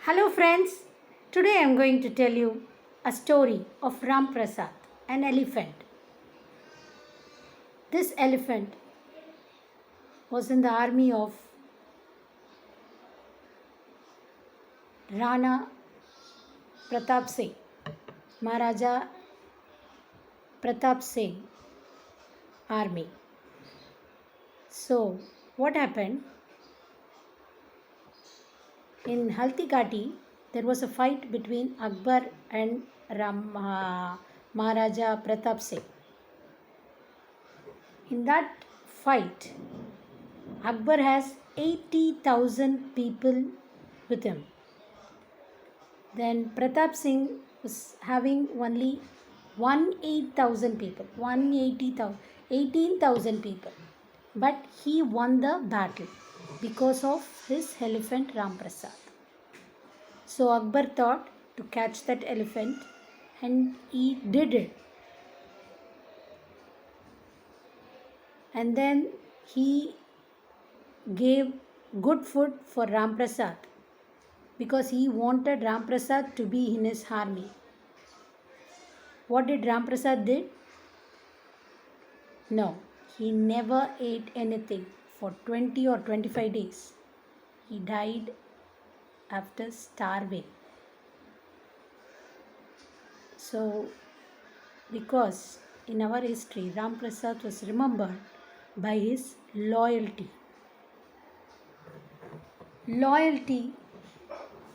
Hello friends, today I am going to tell you a story of Ram Prasad, an elephant. This elephant was in the army of Rana Pratap Singh, Maharaja Pratap Singh army. So, what happened? In Haltikati, there was a fight between Akbar and Maharaja Pratap Singh. In that fight, Akbar has 80,000 people with him. Then Pratap Singh was having only 18,000 people, 18,000 people. But he won the battle because of his elephant Ram Prasad. So Akbar thought to catch that elephant and he did it. And then he gave good food for Ram Prasad because he wanted Ram Prasad to be in his army. What did Ram Prasad did? No, he never ate anything for 20 or 25 days. He died after starving. So, because in our history, Ram Prasad was remembered by his loyalty. Loyalty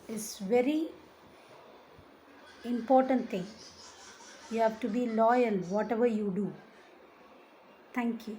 is very important thing. You have to be loyal whatever you do. Thank you.